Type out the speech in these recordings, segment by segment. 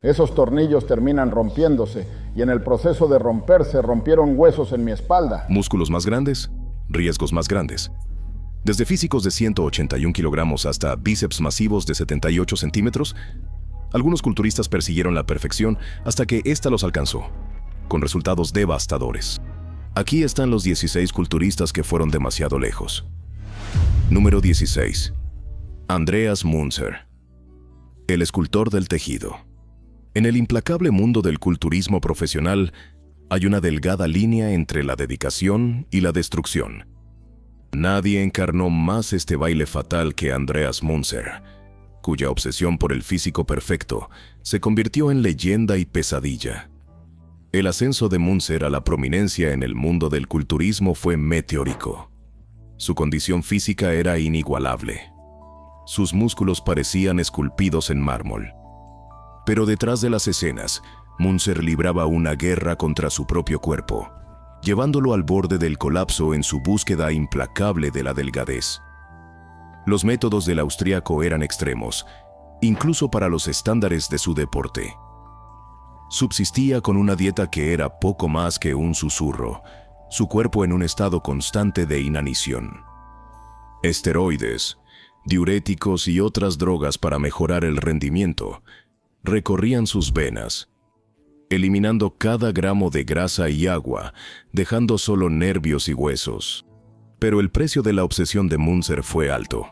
Esos tornillos terminan rompiéndose y en el proceso de romperse rompieron huesos en mi espalda. Músculos más grandes, riesgos más grandes. Desde físicos de 181 kilogramos hasta bíceps masivos de 78 centímetros, algunos culturistas persiguieron la perfección hasta que ésta los alcanzó, con resultados devastadores. Aquí están los 16 culturistas que fueron demasiado lejos. Número 16. Andreas Munzer, el escultor del tejido. En el implacable mundo del culturismo profesional, hay una delgada línea entre la dedicación y la destrucción. Nadie encarnó más este baile fatal que Andreas Munzer, cuya obsesión por el físico perfecto se convirtió en leyenda y pesadilla. El ascenso de Munzer a la prominencia en el mundo del culturismo fue meteórico. Su condición física era inigualable. Sus músculos parecían esculpidos en mármol. Pero detrás de las escenas, Munzer libraba una guerra contra su propio cuerpo, llevándolo al borde del colapso en su búsqueda implacable de la delgadez. Los métodos del austriaco eran extremos, incluso para los estándares de su deporte. Subsistía con una dieta que era poco más que un susurro, su cuerpo en un estado constante de inanición. Esteroides, diuréticos y otras drogas para mejorar el rendimiento recorrían sus venas, eliminando cada gramo de grasa y agua, dejando solo nervios y huesos. Pero el precio de la obsesión de Munzer fue alto.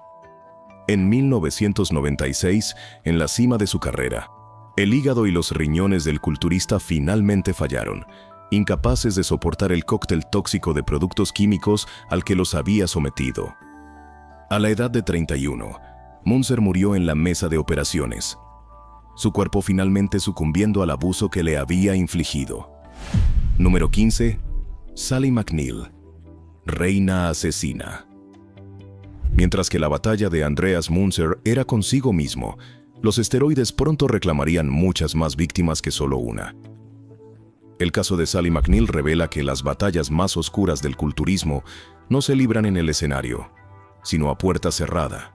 En 1996, en la cima de su carrera, el hígado y los riñones del culturista finalmente fallaron, incapaces de soportar el cóctel tóxico de productos químicos al que los había sometido. A la edad de 31, Munzer murió en la mesa de operaciones, su cuerpo finalmente sucumbiendo al abuso que le había infligido. Número 15. Sally McNeil, reina asesina. Mientras que la batalla de Andreas Munzer era consigo mismo, los esteroides pronto reclamarían muchas más víctimas que solo una. El caso de Sally McNeil revela que las batallas más oscuras del culturismo no se libran en el escenario, sino a puerta cerrada.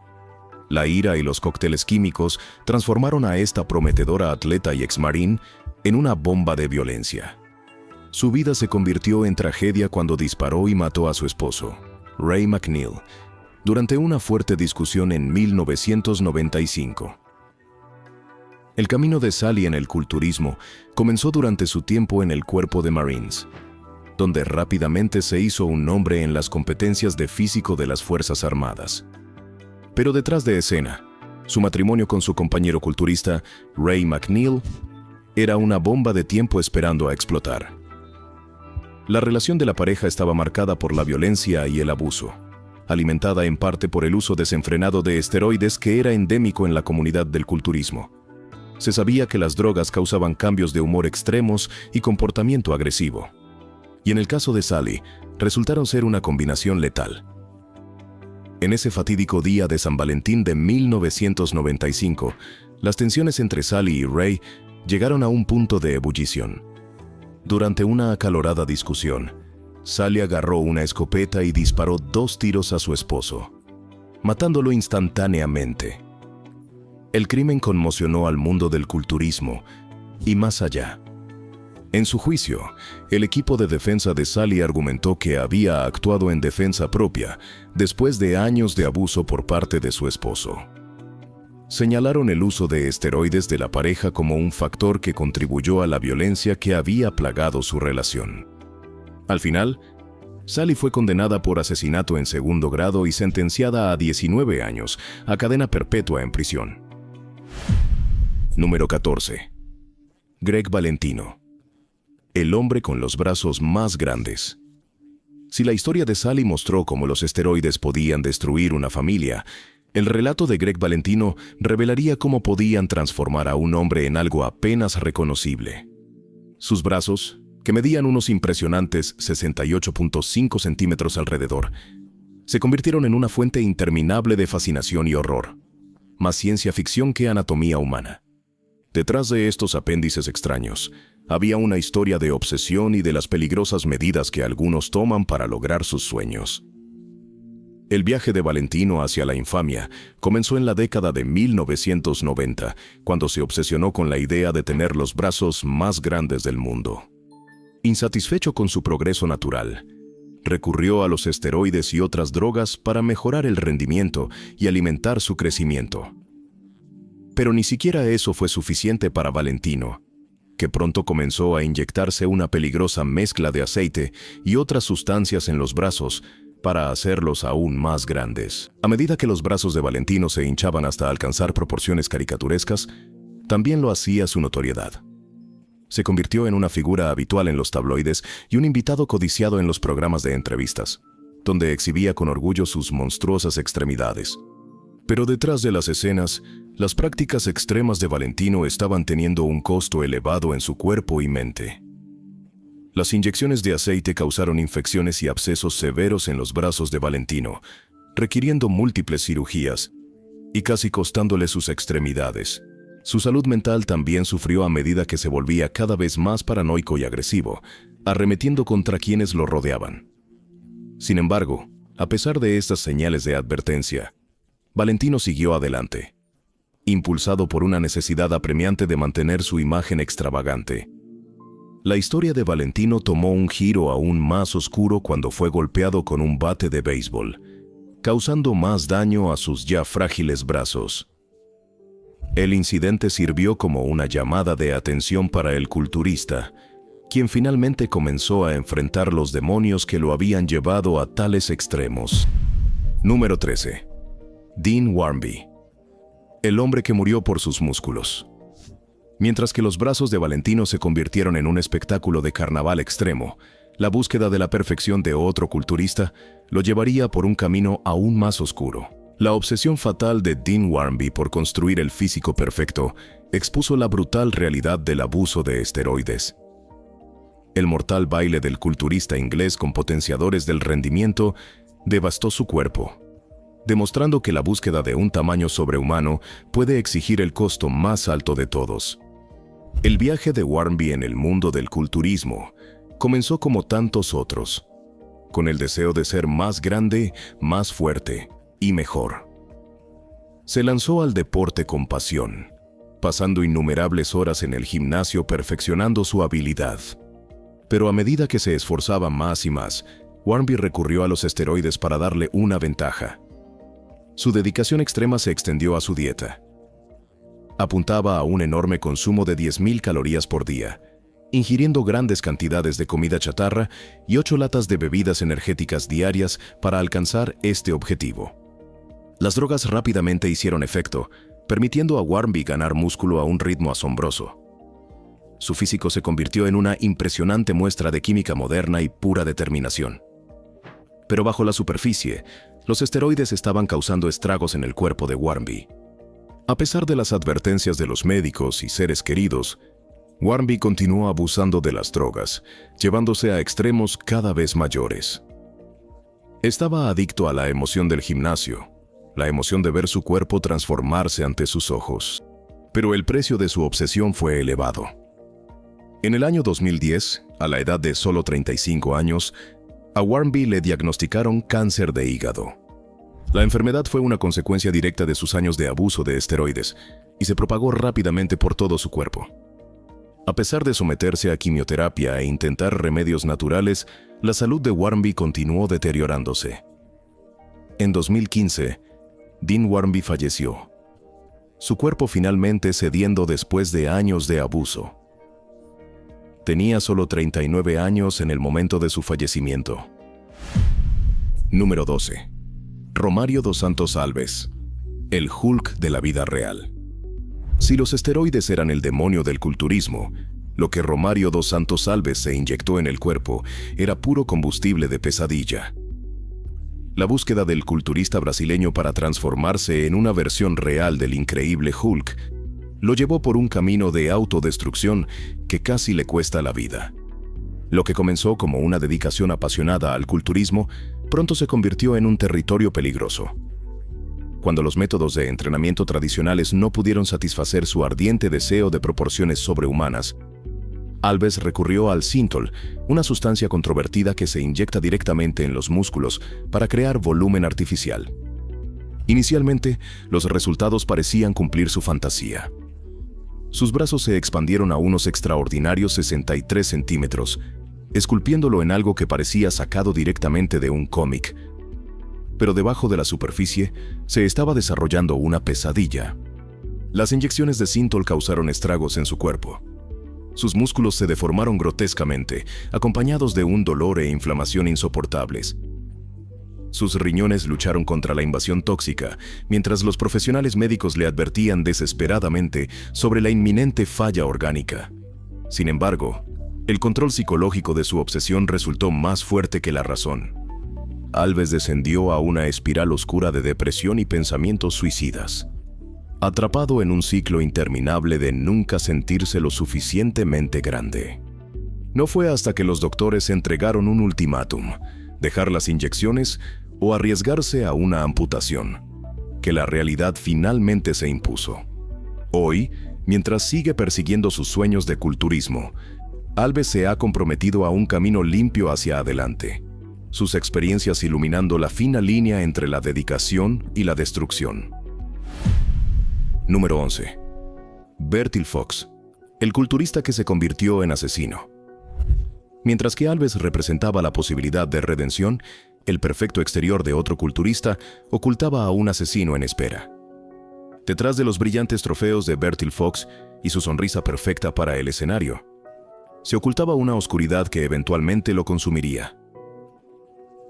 La ira y los cócteles químicos transformaron a esta prometedora atleta y exmarín en una bomba de violencia. Su vida se convirtió en tragedia cuando disparó y mató a su esposo, Ray McNeil, durante una fuerte discusión en 1995. El camino de Sally en el culturismo comenzó durante su tiempo en el Cuerpo de Marines, donde rápidamente se hizo un nombre en las competencias de físico de las Fuerzas Armadas. Pero detrás de escena, su matrimonio con su compañero culturista, Ray McNeil, era una bomba de tiempo esperando a explotar. La relación de la pareja estaba marcada por la violencia y el abuso, alimentada en parte por el uso desenfrenado de esteroides que era endémico en la comunidad del culturismo. Se sabía que las drogas causaban cambios de humor extremos y comportamiento agresivo. Y en el caso de Sally, resultaron ser una combinación letal. En ese fatídico día de San Valentín de 1995, las tensiones entre Sally y Ray llegaron a un punto de ebullición. Durante una acalorada discusión, Sally agarró una escopeta y disparó 2 tiros a su esposo, matándolo instantáneamente. El crimen conmocionó al mundo del culturismo y más allá. En su juicio, el equipo de defensa de Sally argumentó que había actuado en defensa propia después de años de abuso por parte de su esposo. Señalaron el uso de esteroides de la pareja como un factor que contribuyó a la violencia que había plagado su relación. Al final, Sally fue condenada por asesinato en segundo grado y sentenciada a 19 años a cadena perpetua en prisión. Número 14. Greg Valentino, el hombre con los brazos más grandes. Si la historia de Sally mostró cómo los esteroides podían destruir una familia, el relato de Greg Valentino revelaría cómo podían transformar a un hombre en algo apenas reconocible. Sus brazos, que medían unos impresionantes 68.5 centímetros alrededor, se convirtieron en una fuente interminable de fascinación y horror, más ciencia ficción que anatomía humana. Detrás de estos apéndices extraños, había una historia de obsesión y de las peligrosas medidas que algunos toman para lograr sus sueños. El viaje de Valentino hacia la infamia comenzó en la década de 1990, cuando se obsesionó con la idea de tener los brazos más grandes del mundo. Insatisfecho con su progreso natural, recurrió a los esteroides y otras drogas para mejorar el rendimiento y alimentar su crecimiento. Pero ni siquiera eso fue suficiente para Valentino, que pronto comenzó a inyectarse una peligrosa mezcla de aceite y otras sustancias en los brazos para hacerlos aún más grandes. A medida que los brazos de Valentino se hinchaban hasta alcanzar proporciones caricaturescas, también lo hacía su notoriedad. Se convirtió en una figura habitual en los tabloides y un invitado codiciado en los programas de entrevistas, donde exhibía con orgullo sus monstruosas extremidades. Pero detrás de las escenas, las prácticas extremas de Valentino estaban teniendo un costo elevado en su cuerpo y mente. Las inyecciones de aceite causaron infecciones y abscesos severos en los brazos de Valentino, requiriendo múltiples cirugías y casi costándole sus extremidades. Su salud mental también sufrió a medida que se volvía cada vez más paranoico y agresivo, arremetiendo contra quienes lo rodeaban. Sin embargo, a pesar de estas señales de advertencia, Valentino siguió adelante, impulsado por una necesidad apremiante de mantener su imagen extravagante. La historia de Valentino tomó un giro aún más oscuro cuando fue golpeado con un bate de béisbol, causando más daño a sus ya frágiles brazos. El incidente sirvió como una llamada de atención para el culturista, quien finalmente comenzó a enfrentar los demonios que lo habían llevado a tales extremos. Número 13. Dean Warmby. El hombre que murió por sus músculos. Mientras que los brazos de Valentino se convirtieron en un espectáculo de carnaval extremo, la búsqueda de la perfección de otro culturista lo llevaría por un camino aún más oscuro. La obsesión fatal de Dean Warmby por construir el físico perfecto expuso la brutal realidad del abuso de esteroides. El mortal baile del culturista inglés con potenciadores del rendimiento devastó su cuerpo, demostrando que la búsqueda de un tamaño sobrehumano puede exigir el costo más alto de todos. El viaje de Warmby en el mundo del culturismo comenzó como tantos otros, con el deseo de ser más grande, más fuerte y mejor. Se lanzó al deporte con pasión, pasando innumerables horas en el gimnasio perfeccionando su habilidad. Pero a medida que se esforzaba más y más, Warmby recurrió a los esteroides para darle una ventaja. Su dedicación extrema se extendió a su dieta. Apuntaba a un enorme consumo de 10.000 calorías por día, ingiriendo grandes cantidades de comida chatarra y 8 latas de bebidas energéticas diarias para alcanzar este objetivo. Las drogas rápidamente hicieron efecto, permitiendo a Warmby ganar músculo a un ritmo asombroso. Su físico se convirtió en una impresionante muestra de química moderna y pura determinación. Pero bajo la superficie, los esteroides estaban causando estragos en el cuerpo de Warmby. A pesar de las advertencias de los médicos y seres queridos, Warmby continuó abusando de las drogas, llevándose a extremos cada vez mayores. Estaba adicto a la emoción del gimnasio, la emoción de ver su cuerpo transformarse ante sus ojos. Pero el precio de su obsesión fue elevado. En el año 2010, a la edad de solo 35 años, a Warmby le diagnosticaron cáncer de hígado. La enfermedad fue una consecuencia directa de sus años de abuso de esteroides y se propagó rápidamente por todo su cuerpo. A pesar de someterse a quimioterapia e intentar remedios naturales, la salud de Warmby continuó deteriorándose. En 2015, Dean Warmby falleció, su cuerpo finalmente cediendo después de años de abuso. Tenía solo 39 años en el momento de su fallecimiento. Número 12. Romario dos Santos Alves, el Hulk de la vida real. Si los esteroides eran el demonio del culturismo, lo que Romario dos Santos Alves se inyectó en el cuerpo era puro combustible de pesadilla. La búsqueda del culturista brasileño para transformarse en una versión real del increíble Hulk lo llevó por un camino de autodestrucción que casi le cuesta la vida. Lo que comenzó como una dedicación apasionada al culturismo, pronto se convirtió en un territorio peligroso. Cuando los métodos de entrenamiento tradicionales no pudieron satisfacer su ardiente deseo de proporciones sobrehumanas, Alves recurrió al Synthol, una sustancia controvertida que se inyecta directamente en los músculos para crear volumen artificial. Inicialmente, los resultados parecían cumplir su fantasía. Sus brazos se expandieron a unos extraordinarios 63 centímetros, esculpiéndolo en algo que parecía sacado directamente de un cómic. Pero debajo de la superficie se estaba desarrollando una pesadilla. Las inyecciones de Synthol causaron estragos en su cuerpo. Sus músculos se deformaron grotescamente, acompañados de un dolor e inflamación insoportables. Sus riñones lucharon contra la invasión tóxica, mientras los profesionales médicos le advertían desesperadamente sobre la inminente falla orgánica. Sin embargo, el control psicológico de su obsesión resultó más fuerte que la razón. Alves descendió a una espiral oscura de depresión y pensamientos suicidas, atrapado en un ciclo interminable de nunca sentirse lo suficientemente grande. No fue hasta que los doctores entregaron un ultimátum, dejar las inyecciones o arriesgarse a una amputación, que la realidad finalmente se impuso. Hoy, mientras sigue persiguiendo sus sueños de culturismo, Alves se ha comprometido a un camino limpio hacia adelante, sus experiencias iluminando la fina línea entre la dedicación y la destrucción. Número 11. Bertil Fox, el culturista que se convirtió en asesino. Mientras que Alves representaba la posibilidad de redención, el perfecto exterior de otro culturista ocultaba a un asesino en espera. Detrás de los brillantes trofeos de Bertil Fox y su sonrisa perfecta para el escenario, se ocultaba una oscuridad que eventualmente lo consumiría.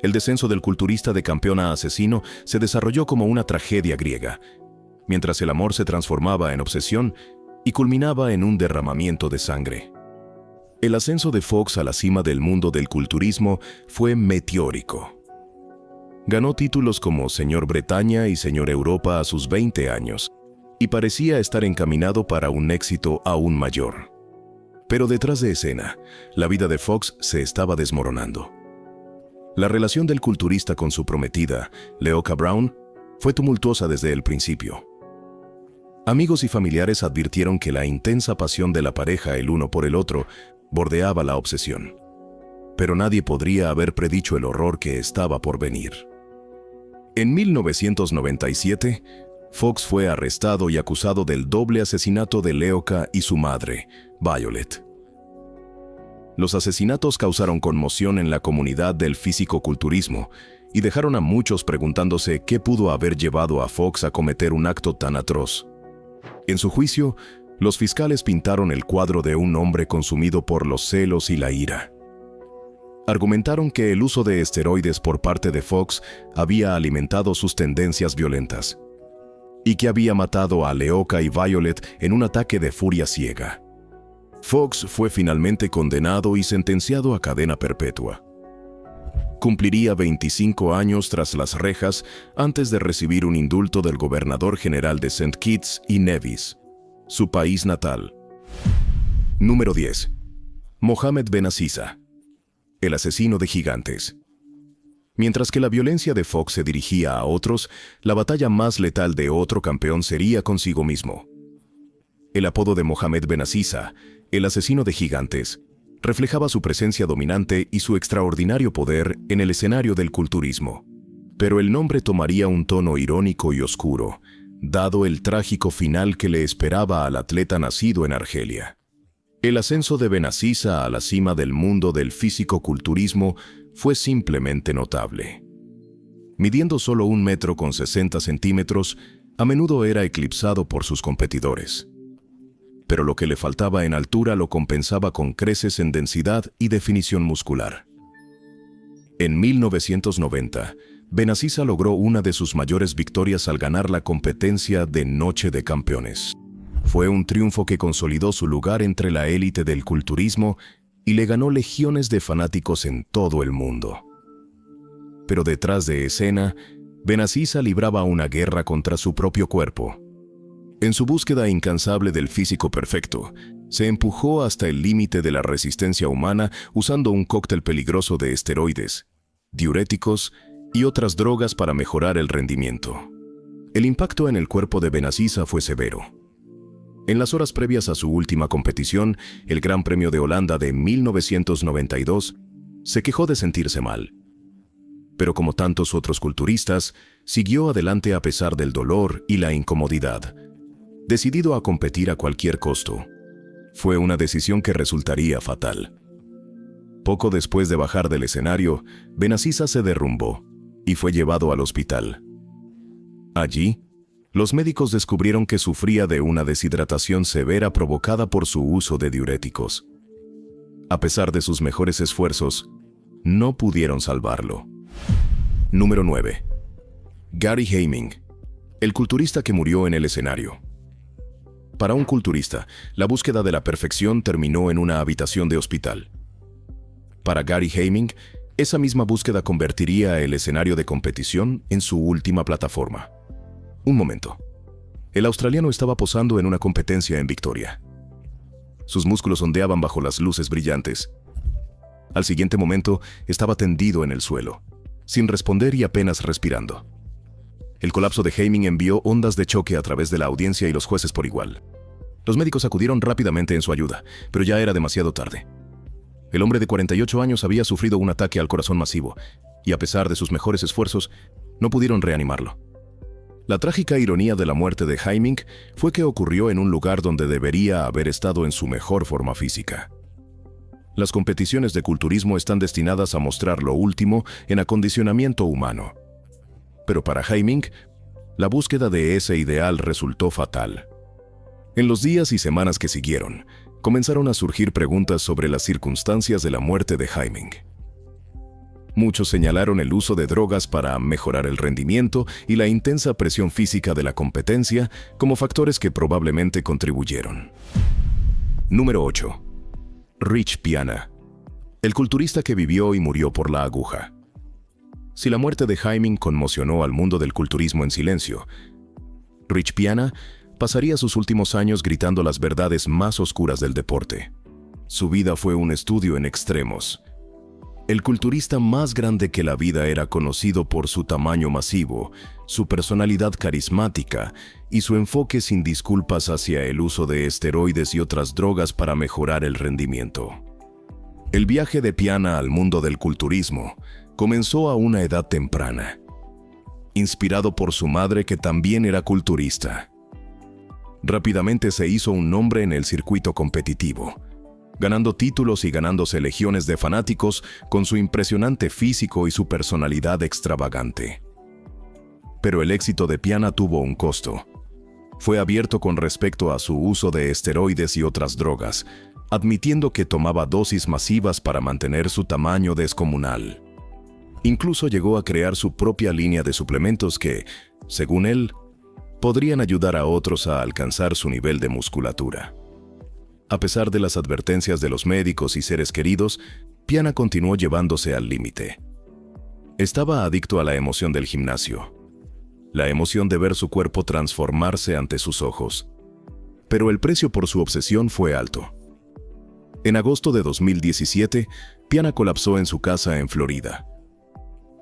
El descenso del culturista de campeón a asesino se desarrolló como una tragedia griega, mientras el amor se transformaba en obsesión y culminaba en un derramamiento de sangre. El ascenso de Fox a la cima del mundo del culturismo fue meteórico. Ganó títulos como Señor Bretaña y Señor Europa a sus 20 años, y parecía estar encaminado para un éxito aún mayor. Pero detrás de escena, la vida de Fox se estaba desmoronando. La relación del culturista con su prometida, Leoka Brown, fue tumultuosa desde el principio. Amigos y familiares advirtieron que la intensa pasión de la pareja el uno por el otro bordeaba la obsesión. Pero nadie podría haber predicho el horror que estaba por venir. En 1997, Fox fue arrestado y acusado del doble asesinato de Leoka y su madre, Violet. Los asesinatos causaron conmoción en la comunidad del físico-culturismo y dejaron a muchos preguntándose qué pudo haber llevado a Fox a cometer un acto tan atroz. En su juicio, los fiscales pintaron el cuadro de un hombre consumido por los celos y la ira. Argumentaron que el uso de esteroides por parte de Fox había alimentado sus tendencias violentas y que había matado a Leoka y Violet en un ataque de furia ciega. Fox fue finalmente condenado y sentenciado a cadena perpetua. Cumpliría 25 años tras las rejas antes de recibir un indulto del gobernador general de St. Kitts y Nevis, su país natal. Número 10. Mohamed Benazisa, el asesino de gigantes. Mientras que la violencia de Fox se dirigía a otros, la batalla más letal de otro campeón sería consigo mismo. El apodo de Mohamed Benazisa, el asesino de gigantes, reflejaba su presencia dominante y su extraordinario poder en el escenario del culturismo. Pero el nombre tomaría un tono irónico y oscuro, dado el trágico final que le esperaba al atleta nacido en Argelia. El ascenso de Benazisa a la cima del mundo del físico-culturismo fue simplemente notable. Midiendo solo 1,60 m, a menudo era eclipsado por sus competidores. Pero lo que le faltaba en altura lo compensaba con creces en densidad y definición muscular. En 1990, Benazisa logró una de sus mayores victorias al ganar la competencia de Noche de Campeones. Fue un triunfo que consolidó su lugar entre la élite del culturismo y le ganó legiones de fanáticos en todo el mundo. Pero detrás de escena, Benazisa libraba una guerra contra su propio cuerpo. En su búsqueda incansable del físico perfecto, se empujó hasta el límite de la resistencia humana usando un cóctel peligroso de esteroides, diuréticos y otras drogas para mejorar el rendimiento. El impacto en el cuerpo de Benazisa fue severo. En las horas previas a su última competición, el Gran Premio de Holanda de 1992, se quejó de sentirse mal. Pero como tantos otros culturistas, siguió adelante a pesar del dolor y la incomodidad, decidido a competir a cualquier costo. Fue una decisión que resultaría fatal. Poco después de bajar del escenario, Benaziza se derrumbó y fue llevado al hospital. Allí, los médicos descubrieron que sufría de una deshidratación severa provocada por su uso de diuréticos. A pesar de sus mejores esfuerzos, no pudieron salvarlo. Número 9. Gary Haming, el culturista que murió en el escenario. Para un culturista, la búsqueda de la perfección terminó en una habitación de hospital. Para Gary Haming, esa misma búsqueda convertiría el escenario de competición en su última plataforma. Un momento. El australiano estaba posando en una competencia en Victoria. Sus músculos ondeaban bajo las luces brillantes. Al siguiente momento, estaba tendido en el suelo, sin responder y apenas respirando. El colapso de Haming envió ondas de choque a través de la audiencia y los jueces por igual. Los médicos acudieron rápidamente en su ayuda, pero ya era demasiado tarde. El hombre de 48 años había sufrido un ataque al corazón masivo, y a pesar de sus mejores esfuerzos, no pudieron reanimarlo. La trágica ironía de la muerte de Haming fue que ocurrió en un lugar donde debería haber estado en su mejor forma física. Las competiciones de culturismo están destinadas a mostrar lo último en acondicionamiento humano. Pero para Haming, la búsqueda de ese ideal resultó fatal. En los días y semanas que siguieron, comenzaron a surgir preguntas sobre las circunstancias de la muerte de Haming. Muchos señalaron el uso de drogas para mejorar el rendimiento y la intensa presión física de la competencia como factores que probablemente contribuyeron. Número 8. Rich Piana, el culturista que vivió y murió por la aguja. Si la muerte de Haming conmocionó al mundo del culturismo en silencio, Rich Piana pasaría sus últimos años gritando las verdades más oscuras del deporte. Su vida fue un estudio en extremos. El culturista más grande que la vida era conocido por su tamaño masivo, su personalidad carismática y su enfoque sin disculpas hacia el uso de esteroides y otras drogas para mejorar el rendimiento. El viaje de Piana al mundo del culturismo comenzó a una edad temprana, inspirado por su madre que también era culturista. Rápidamente se hizo un nombre en el circuito competitivo, ganando títulos y ganándose legiones de fanáticos con su impresionante físico y su personalidad extravagante. Pero el éxito de Piana tuvo un costo. Fue abierto con respecto a su uso de esteroides y otras drogas, admitiendo que tomaba dosis masivas para mantener su tamaño descomunal. Incluso llegó a crear su propia línea de suplementos que, según él, podrían ayudar a otros a alcanzar su nivel de musculatura. A pesar de las advertencias de los médicos y seres queridos, Piana continuó llevándose al límite. Estaba adicto a la emoción del gimnasio, la emoción de ver su cuerpo transformarse ante sus ojos. Pero el precio por su obsesión fue alto. En agosto de 2017, Piana colapsó en su casa en Florida.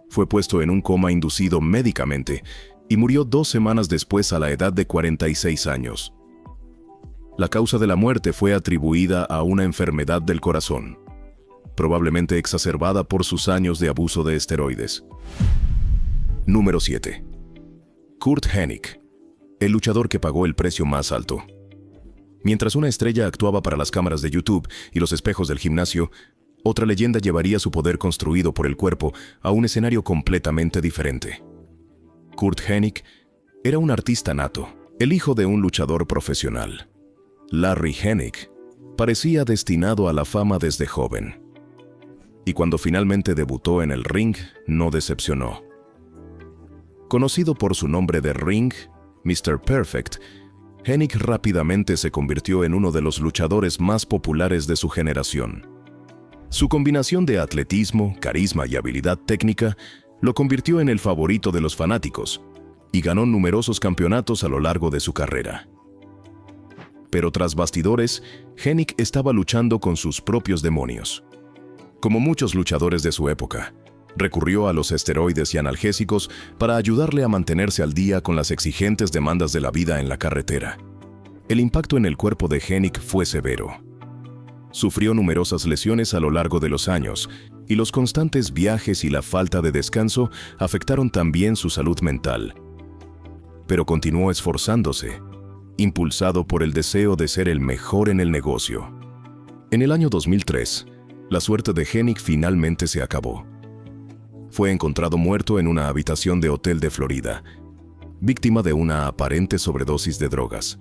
Fue puesto en un coma inducido médicamente y murió 2 semanas después a la edad de 46 años. La causa de la muerte fue atribuida a una enfermedad del corazón, probablemente exacerbada por sus años de abuso de esteroides. Número 7. Curt Hennig, el luchador que pagó el precio más alto. Mientras una estrella actuaba para las cámaras de YouTube y los espejos del gimnasio, otra leyenda llevaría su poder construido por el cuerpo a un escenario completamente diferente. Curt Hennig era un artista nato, el hijo de un luchador profesional. Larry Hennig parecía destinado a la fama desde joven. Y cuando finalmente debutó en el ring, no decepcionó. Conocido por su nombre de ring, Mr. Perfect, Hennig rápidamente se convirtió en uno de los luchadores más populares de su generación. Su combinación de atletismo, carisma y habilidad técnica lo convirtió en el favorito de los fanáticos y ganó numerosos campeonatos a lo largo de su carrera. Pero tras bastidores, Hennig estaba luchando con sus propios demonios. Como muchos luchadores de su época, recurrió a los esteroides y analgésicos para ayudarle a mantenerse al día con las exigentes demandas de la vida en la carretera. El impacto en el cuerpo de Hennig fue severo. Sufrió numerosas lesiones a lo largo de los años, y los constantes viajes y la falta de descanso afectaron también su salud mental. Pero continuó esforzándose, impulsado por el deseo de ser el mejor en el negocio. En el año 2003, la suerte de Hennig finalmente se acabó. Fue encontrado muerto en una habitación de hotel de Florida, víctima de una aparente sobredosis de drogas.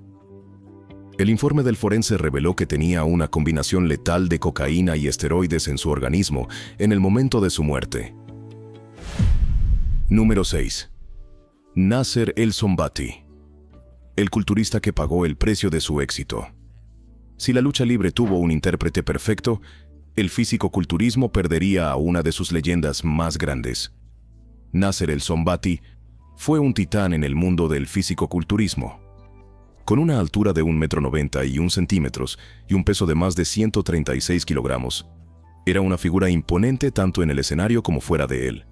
El informe del forense reveló que tenía una combinación letal de cocaína y esteroides en su organismo en el momento de su muerte. Número 6. Nasser El-Sonbaty, el culturista que pagó el precio de su éxito. Si la lucha libre tuvo un intérprete perfecto, el físico-culturismo perdería a una de sus leyendas más grandes. Nasser El-Sonbaty fue un titán en el mundo del físico-culturismo. Con una altura de 1,91 m y un peso de más de 136 kilogramos, era una figura imponente tanto en el escenario como fuera de él.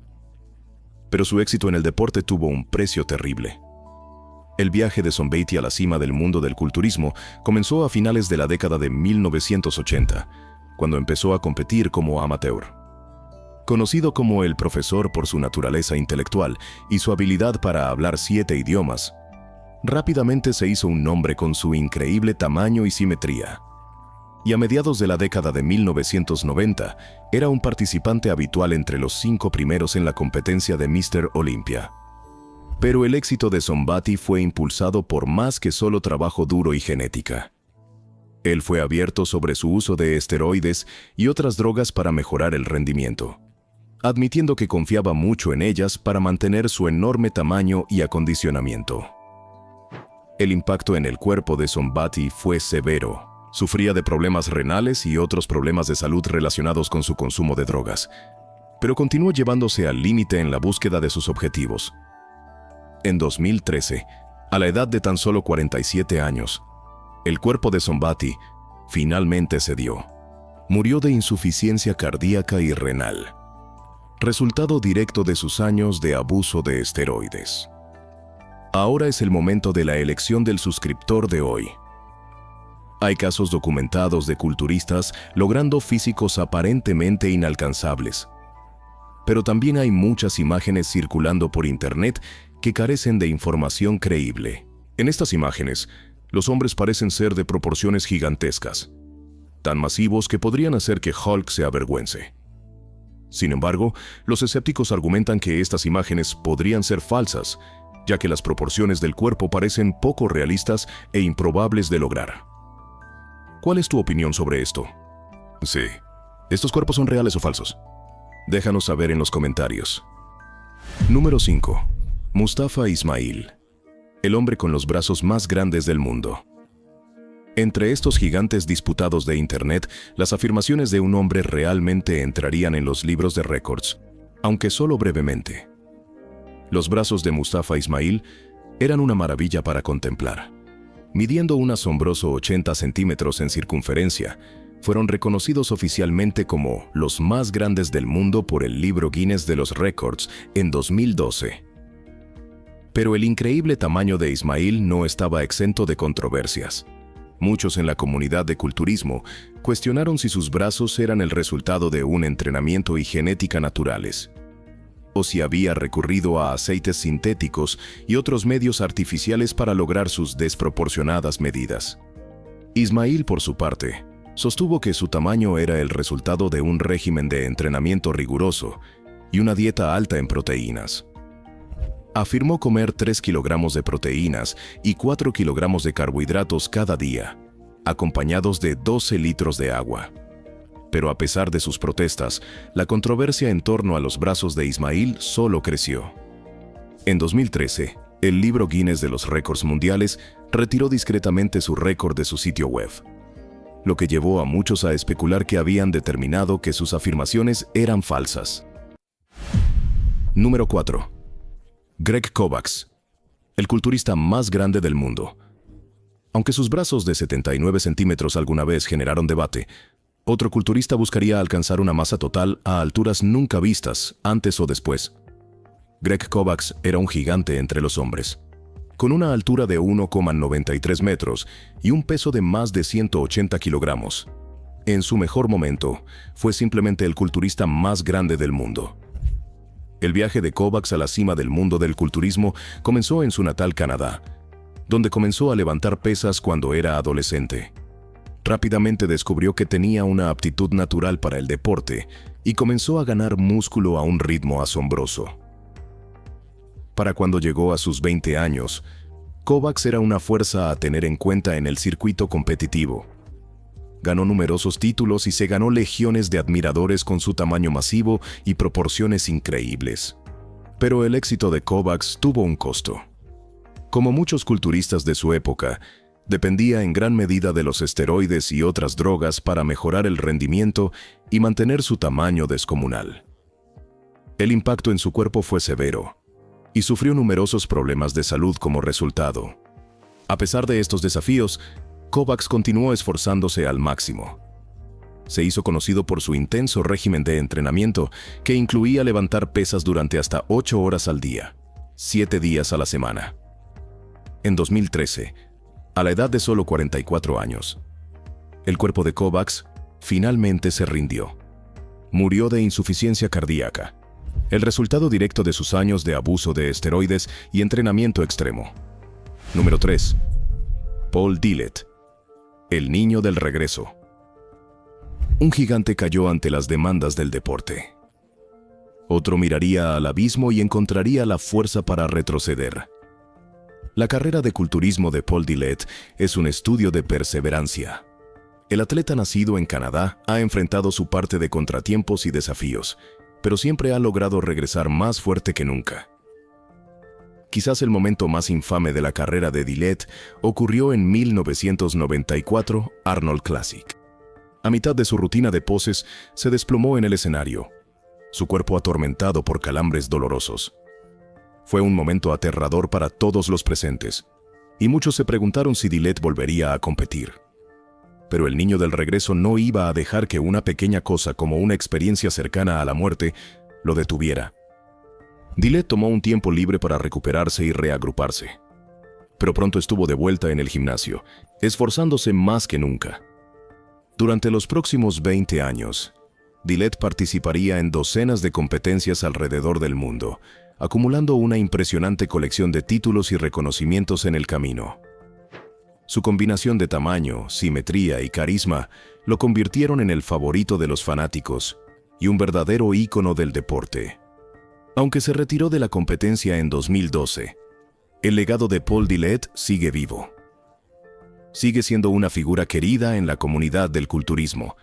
Pero su éxito en el deporte tuvo un precio terrible. El viaje de Sonbaty a la cima del mundo del culturismo comenzó a finales de la década de 1980, cuando empezó a competir como amateur. Conocido como el profesor por su naturaleza intelectual y su habilidad para hablar 7 idiomas, rápidamente se hizo un nombre con su increíble tamaño y simetría. Y a mediados de la década de 1990, era un participante habitual entre los 5 primeros en la competencia de Mr. Olympia. Pero el éxito de Sonbaty fue impulsado por más que solo trabajo duro y genética. Él fue abierto sobre su uso de esteroides y otras drogas para mejorar el rendimiento, admitiendo que confiaba mucho en ellas para mantener su enorme tamaño y acondicionamiento. El impacto en el cuerpo de Sonbaty fue severo. Sufría de problemas renales y otros problemas de salud relacionados con su consumo de drogas, pero continuó llevándose al límite en la búsqueda de sus objetivos. En 2013, a la edad de tan solo 47 años, el cuerpo de Sonbaty finalmente cedió. Murió de insuficiencia cardíaca y renal, resultado directo de sus años de abuso de esteroides. Ahora es el momento de la elección del suscriptor de hoy. Hay casos documentados de culturistas logrando físicos aparentemente inalcanzables. Pero también hay muchas imágenes circulando por internet que carecen de información creíble. En estas imágenes, los hombres parecen ser de proporciones gigantescas, tan masivos que podrían hacer que Hulk se avergüence. Sin embargo, los escépticos argumentan que estas imágenes podrían ser falsas, ya que las proporciones del cuerpo parecen poco realistas e improbables de lograr. ¿Cuál es tu opinión sobre esto? Sí. ¿Estos cuerpos son reales o falsos? Déjanos saber en los comentarios. Número 5. Mustafa Ismail, el hombre con los brazos más grandes del mundo. Entre estos gigantes disputados de Internet, las afirmaciones de un hombre realmente entrarían en los libros de récords, aunque solo brevemente. Los brazos de Mustafa Ismail eran una maravilla para contemplar. Midiendo un asombroso 80 centímetros en circunferencia, fueron reconocidos oficialmente como los más grandes del mundo por el libro Guinness de los Récords en 2012. Pero el increíble tamaño de Ismail no estaba exento de controversias. Muchos en la comunidad de culturismo cuestionaron si sus brazos eran el resultado de un entrenamiento y genética naturales, o si había recurrido a aceites sintéticos y otros medios artificiales para lograr sus desproporcionadas medidas. Ismail, por su parte, sostuvo que su tamaño era el resultado de un régimen de entrenamiento riguroso y una dieta alta en proteínas. Afirmó comer 3 kilogramos de proteínas y 4 kilogramos de carbohidratos cada día, acompañados de 12 litros de agua. Pero a pesar de sus protestas, la controversia en torno a los brazos de Ismail solo creció. En 2013, el libro Guinness de los Récords Mundiales retiró discretamente su récord de su sitio web, lo que llevó a muchos a especular que habían determinado que sus afirmaciones eran falsas. Número 4. Greg Kovacs, el culturista más grande del mundo. Aunque sus brazos de 79 centímetros alguna vez generaron debate, otro culturista buscaría alcanzar una masa total a alturas nunca vistas, antes o después. Greg Kovacs era un gigante entre los hombres. con una altura de 1,93 metros y un peso de más de 180 kilogramos. En su mejor momento, fue simplemente el culturista más grande del mundo. El viaje de Kovacs a la cima del mundo del culturismo comenzó en su natal Canadá, donde comenzó a levantar pesas cuando era adolescente. Rápidamente descubrió que tenía una aptitud natural para el deporte y comenzó a ganar músculo a un ritmo asombroso. Para cuando llegó a sus 20 años, Kovacs era una fuerza a tener en cuenta en el circuito competitivo. Ganó numerosos títulos y se ganó legiones de admiradores con su tamaño masivo y proporciones increíbles. Pero el éxito de Kovacs tuvo un costo. Como muchos culturistas de su época, dependía en gran medida de los esteroides y otras drogas para mejorar el rendimiento y mantener su tamaño descomunal. El impacto en su cuerpo fue severo y sufrió numerosos problemas de salud como resultado. A pesar de estos desafíos, Kovacs continuó esforzándose al máximo. Se hizo conocido por su intenso régimen de entrenamiento, que incluía levantar pesas durante hasta 8 horas al día, 7 días a la semana. En 2013, a la edad de solo 44 años, el cuerpo de Kovacs finalmente se rindió. Murió de insuficiencia cardíaca, el resultado directo de sus años de abuso de esteroides y entrenamiento extremo. Número 3. Paul Dillett, el niño del regreso. Un gigante cayó ante las demandas del deporte. Otro miraría al abismo y encontraría la fuerza para retroceder. La carrera de culturismo de Paul Dillett es un estudio de perseverancia. El atleta nacido en Canadá ha enfrentado su parte de contratiempos y desafíos, pero siempre ha logrado regresar más fuerte que nunca. Quizás el momento más infame de la carrera de Dillett ocurrió en 1994 Arnold Classic. A mitad de su rutina de poses, se desplomó en el escenario, su cuerpo atormentado por calambres dolorosos. Fue un momento aterrador para todos los presentes, y muchos se preguntaron si Dillett volvería a competir. Pero el niño del regreso no iba a dejar que una pequeña cosa como una experiencia cercana a la muerte lo detuviera. Dillett tomó un tiempo libre para recuperarse y reagruparse. Pero pronto estuvo de vuelta en el gimnasio, esforzándose más que nunca. Durante los próximos 20 años, Dillett participaría en docenas de competencias alrededor del mundo, acumulando una impresionante colección de títulos y reconocimientos en el camino. Su combinación de tamaño, simetría y carisma lo convirtieron en el favorito de los fanáticos y un verdadero ícono del deporte. Aunque se retiró de la competencia en 2012, el legado de Paul Dillett sigue vivo. Sigue siendo una figura querida en la comunidad del culturismo,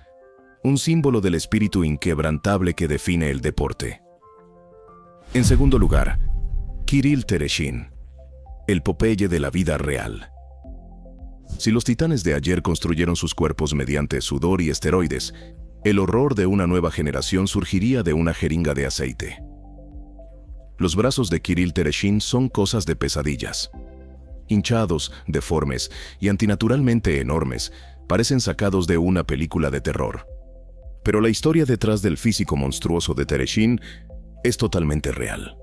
un símbolo del espíritu inquebrantable que define el deporte. En segundo lugar, Kirill Tereshin, el Popeye de la vida real. Si los titanes de ayer construyeron sus cuerpos mediante sudor y esteroides, el horror de una nueva generación surgiría de una jeringa de aceite. Los brazos de Kirill Tereshin son cosas de pesadillas. Hinchados, deformes y antinaturalmente enormes, parecen sacados de una película de terror. Pero la historia detrás del físico monstruoso de Tereshin es totalmente real.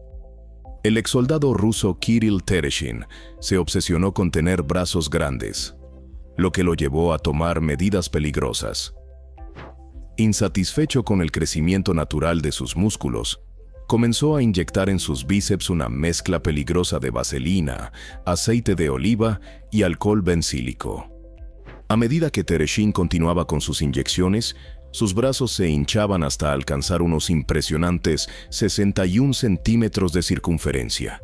El exsoldado ruso Kirill Tereshin se obsesionó con tener brazos grandes, lo que lo llevó a tomar medidas peligrosas. Insatisfecho con el crecimiento natural de sus músculos, comenzó a inyectar en sus bíceps una mezcla peligrosa de vaselina, aceite de oliva y alcohol bencílico. A medida que Tereshin continuaba con sus inyecciones, sus brazos se hinchaban hasta alcanzar unos impresionantes 61 centímetros de circunferencia.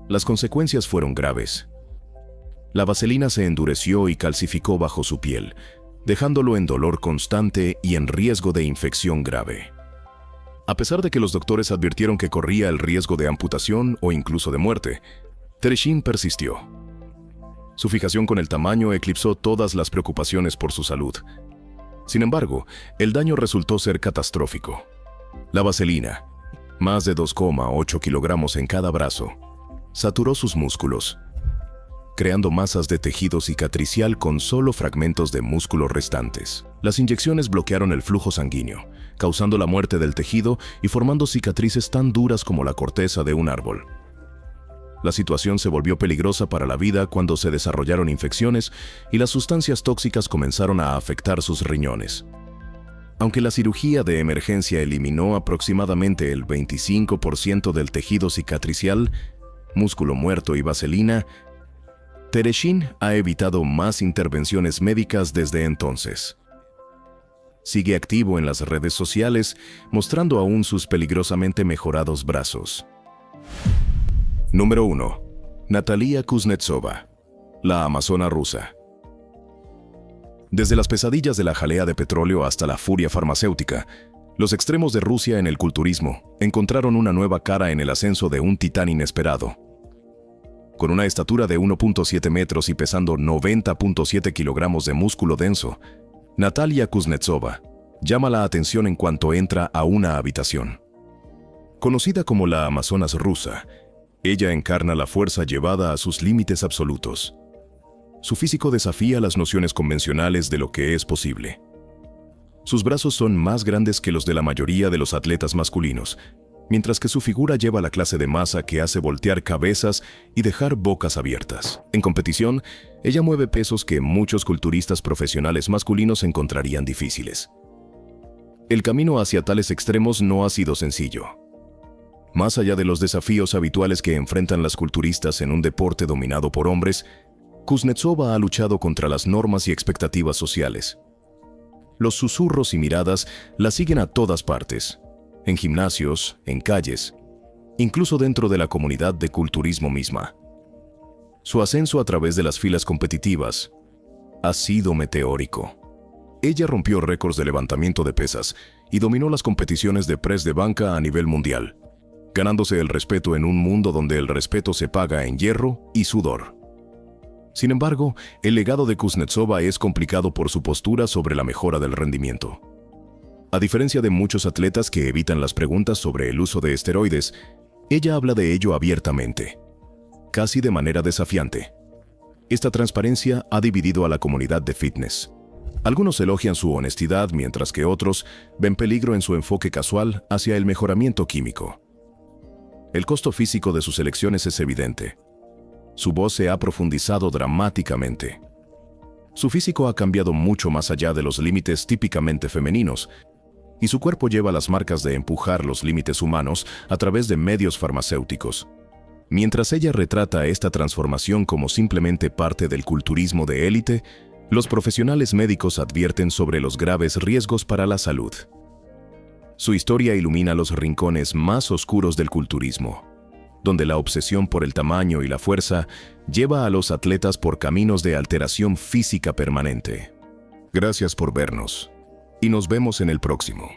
Las consecuencias fueron graves. La vaselina se endureció y calcificó bajo su piel, dejándolo en dolor constante y en riesgo de infección grave. A pesar de que los doctores advirtieron que corría el riesgo de amputación o incluso de muerte, Tereshin persistió. Su fijación con el tamaño eclipsó todas las preocupaciones por su salud. Sin embargo, el daño resultó ser catastrófico. La vaselina, más de 2,8 kilogramos en cada brazo, saturó sus músculos, creando masas de tejido cicatricial con solo fragmentos de músculo restantes. Las inyecciones bloquearon el flujo sanguíneo, causando la muerte del tejido y formando cicatrices tan duras como la corteza de un árbol. La situación se volvió peligrosa para la vida cuando se desarrollaron infecciones y las sustancias tóxicas comenzaron a afectar sus riñones. Aunque la cirugía de emergencia eliminó aproximadamente el 25% del tejido cicatricial, músculo muerto y vaselina, Tereshin ha evitado más intervenciones médicas desde entonces. Sigue activo en las redes sociales, mostrando aún sus peligrosamente mejorados brazos. Número 1. Natalia Kuznetsova, la amazona rusa. Desde las pesadillas de la jalea de petróleo hasta la furia farmacéutica, los extremos de Rusia en el culturismo encontraron una nueva cara en el ascenso de un titán inesperado. Con una estatura de 1.7 metros y pesando 90.7 kilogramos de músculo denso, Natalia Kuznetsova llama la atención en cuanto entra a una habitación. Conocida como la Amazonas rusa, ella encarna la fuerza llevada a sus límites absolutos. Su físico desafía las nociones convencionales de lo que es posible. Sus brazos son más grandes que los de la mayoría de los atletas masculinos, mientras que su figura lleva la clase de masa que hace voltear cabezas y dejar bocas abiertas. En competición, ella mueve pesos que muchos culturistas profesionales masculinos encontrarían difíciles. El camino hacia tales extremos no ha sido sencillo. Más allá de los desafíos habituales que enfrentan las culturistas en un deporte dominado por hombres, Kuznetsova ha luchado contra las normas y expectativas sociales. Los susurros y miradas la siguen a todas partes, en gimnasios, en calles, incluso dentro de la comunidad de culturismo misma. Su ascenso a través de las filas competitivas ha sido meteórico. Ella rompió récords de levantamiento de pesas y dominó las competiciones de press de banca a nivel mundial, ganándose el respeto en un mundo donde el respeto se paga en hierro y sudor. Sin embargo, el legado de Kuznetsova es complicado por su postura sobre la mejora del rendimiento. A diferencia de muchos atletas que evitan las preguntas sobre el uso de esteroides, ella habla de ello abiertamente, casi de manera desafiante. Esta transparencia ha dividido a la comunidad de fitness. Algunos elogian su honestidad, mientras que otros ven peligro en su enfoque casual hacia el mejoramiento químico. El costo físico de sus elecciones es evidente. Su voz se ha profundizado dramáticamente. Su físico ha cambiado mucho más allá de los límites típicamente femeninos, y su cuerpo lleva las marcas de empujar los límites humanos a través de medios farmacéuticos. Mientras ella retrata esta transformación como simplemente parte del culturismo de élite, los profesionales médicos advierten sobre los graves riesgos para la salud. Su historia ilumina los rincones más oscuros del culturismo, donde la obsesión por el tamaño y la fuerza lleva a los atletas por caminos de alteración física permanente. Gracias por vernos, y nos vemos en el próximo.